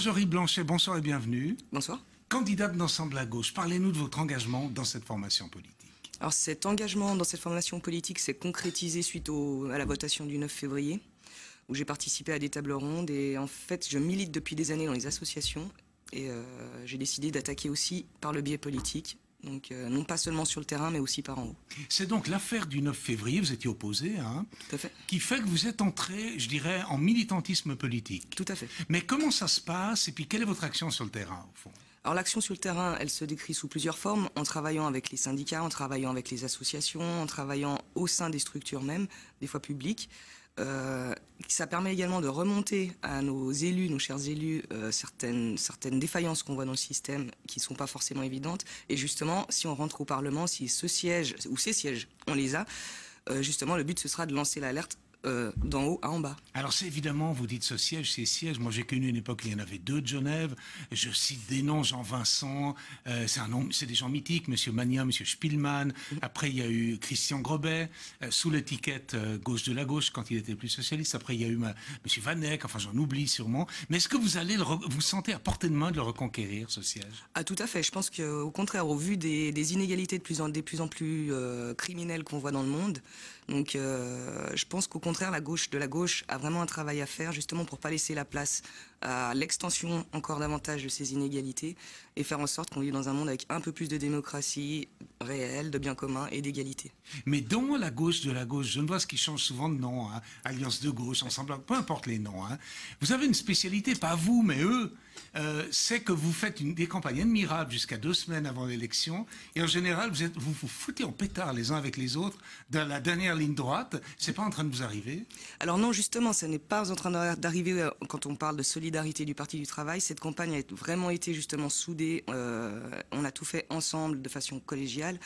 Marjorie Blanchet, bonsoir et bienvenue. Bonsoir. Candidate d'Ensemble à gauche, parlez-nous de votre engagement dans cette formation politique. Alors cet engagement dans cette formation politique s'est concrétisé suite à la votation du 9 février, où j'ai participé à des tables rondes et en fait je milite depuis des années dans les associations et j'ai décidé d'attaquer aussi par le biais politique. Donc non pas seulement sur le terrain, mais aussi par en haut. C'est donc l'affaire du 9 février, vous étiez opposé, hein, Tout à fait. qui fait que vous êtes entré, je dirais, en militantisme politique. Tout à fait. Mais comment ça se passe et puis quelle est votre action sur le terrain, au fond? Alors l'action sur le terrain, elle se décrit sous plusieurs formes, en travaillant avec les syndicats, en travaillant avec les associations, en travaillant au sein des structures même, des fois publiques. Ça permet également de remonter à nos élus, nos chers élus, certaines défaillances qu'on voit dans le système qui ne sont pas forcément évidentes. Et justement, si on rentre au Parlement, si ce siège ou ces sièges, on les a, justement, le but ce sera de lancer l'alerte d'en haut à en bas. Alors c'est évidemment, vous dites ce siège, ces sièges, moi j'ai connu une époque où il y en avait deux de Genève, je cite des noms, Jean-Vincent, c'est des gens mythiques, Monsieur Magnin, Monsieur Spielmann, après il y a eu Christian Grobet, sous l'étiquette gauche de la gauche quand il était plus socialiste, après il y a eu Monsieur Vanek, enfin j'en oublie sûrement, mais est-ce que vous allez vous sentez à portée de main de le reconquérir ce siège? Ah tout à fait, je pense qu'au contraire, au vu des inégalités de plus en plus criminelles qu'on voit dans le monde, donc je pense qu'au contraire, la gauche a vraiment un travail à faire justement pour pas laisser la place à l'extension encore davantage de ces inégalités et faire en sorte qu'on vive dans un monde avec un peu plus de démocratie réelle, de bien commun et d'égalité. Mais dans la gauche de la gauche, Genevoise qui change souvent de nom, hein, Alliance de gauche, Ensemble, peu importe les noms, hein, vous avez une spécialité, pas vous, mais eux, c'est que vous faites des campagnes admirables jusqu'à 2 semaines avant l'élection, et en général, vous vous foutez en pétard les uns avec les autres dans la dernière ligne droite. C'est pas en train de vous arriver? Alors non, justement, ça n'est pas en train d'arriver quand on parle de solidarité du Parti du Travail. Cette campagne a vraiment été justement soudée. On a tout fait ensemble, de façon collégiale.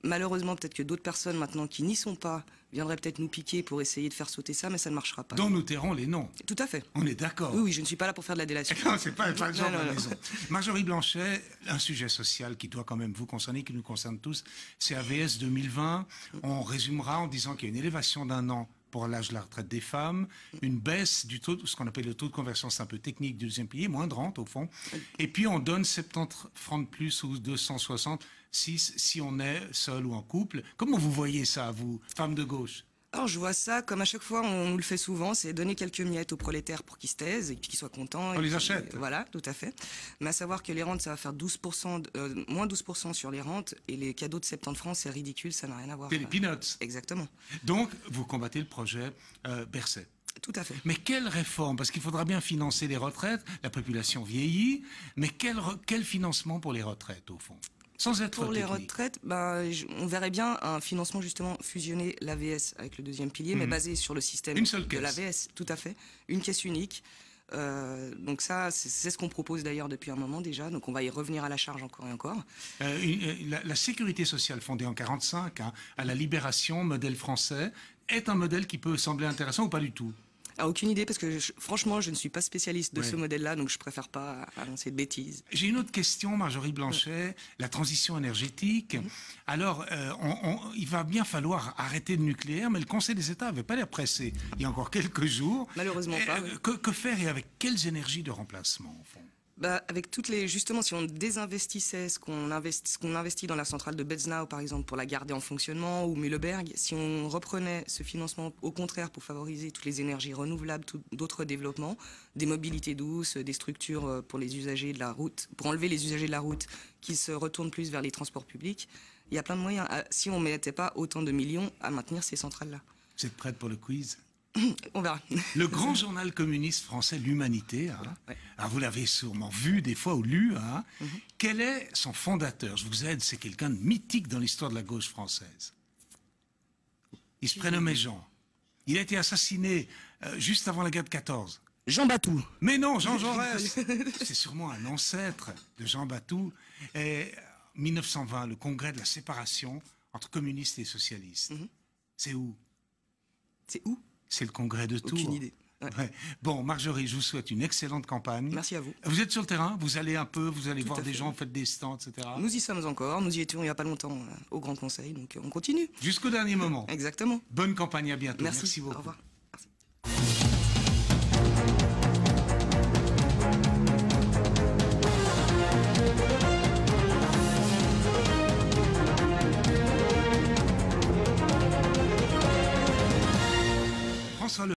Malheureusement, peut-être que d'autres personnes maintenant qui n'y sont pas viendraient peut-être nous piquer pour essayer de faire sauter ça, mais ça ne marchera pas. Dont nous tairons les noms. Tout à fait. On est d'accord. Oui, je ne suis pas là pour faire de la délation. Non, c'est pas le genre de la maison. Marjorie Blanchet, un sujet social qui doit quand même vous concerner, qui nous concerne tous, c'est AVS 2020. On résumera en disant qu'il y a une élévation d'1 an pour l'âge de la retraite des femmes, une baisse du taux, ce qu'on appelle le taux de conversion, c'est un peu technique du deuxième pilier, moins de rente au fond, et puis on donne 70 francs de plus ou 266 si on est seul ou en couple. Comment vous voyez ça, vous, femme de gauche? Alors je vois ça, comme à chaque fois on nous le fait souvent, c'est donner quelques miettes aux prolétaires pour qu'ils se taisent et puis qu'ils soient contents. On les achète. Voilà, tout à fait. Mais à savoir que les rentes, ça va faire 12%, moins 12% sur les rentes, et les cadeaux de 70 francs, c'est ridicule, ça n'a rien à voir. C'est les peanuts. Exactement. Donc, vous combattez le projet Berset. Tout à fait. Mais quelle réforme? Parce qu'il faudra bien financer les retraites, la population vieillit, mais quel financement pour les retraites, au fond? Sans être pour les technique. retraites, on verrait bien un financement justement fusionner l'AVS avec le deuxième pilier, mais basé sur le système de l'AVS, tout à fait, une caisse unique. Donc ça, c'est ce qu'on propose d'ailleurs depuis un moment déjà, donc on va y revenir à la charge encore et encore. La sécurité sociale fondée en 1945, hein, à la libération, modèle français, est un modèle qui peut sembler intéressant ou pas du tout? Ah, aucune idée, parce que franchement, je ne suis pas spécialiste de ce modèle-là, donc je préfère pas annoncer de bêtises. J'ai une autre question, Marjorie Blanchet, la transition énergétique. Alors, il va bien falloir arrêter le nucléaire, mais le Conseil des États n'avait pas l'air pressé il y a encore quelques jours. Malheureusement pas. Oui. Que faire et avec quelles énergies de remplacement, au fond? Avec justement, si on désinvestissait ce qu'on investit dans la centrale de Betznau, par exemple, pour la garder en fonctionnement, ou Mühleberg, si on reprenait ce financement, au contraire, pour favoriser toutes les énergies renouvelables, d'autres développements, des mobilités douces, des structures pour les usagers de la route, pour enlever les usagers de la route, qui se retournent plus vers les transports publics, il y a plein de moyens. Si on ne mettait pas autant de millions à maintenir ces centrales-là. Vous êtes prête pour le quiz? On verra. Le grand journal communiste français, l'Humanité, hein, alors vous l'avez sûrement vu des fois ou lu, hein, quel est son fondateur? Je vous aide, c'est quelqu'un de mythique dans l'histoire de la gauche française. Il se prénommait Jean. Il a été assassiné juste avant la guerre de 14. Jean Batou. Mais non, Jean Jaurès. C'est sûrement un ancêtre de Jean Batou. Et 1920, le congrès de la séparation entre communistes et socialistes. C'est où? C'est où? C'est le congrès de Tours. Aucune idée. Ouais. Bon, Marjorie, je vous souhaite une excellente campagne. Merci à vous. Vous êtes sur le terrain? Vous allez un peu, vous allez voir des gens, vous faites des stands, etc. Nous y sommes encore. Nous y étions il n'y a pas longtemps au Grand Conseil, donc on continue. Jusqu'au dernier moment. Exactement. Bonne campagne, à bientôt. Merci Merci beaucoup. Au revoir.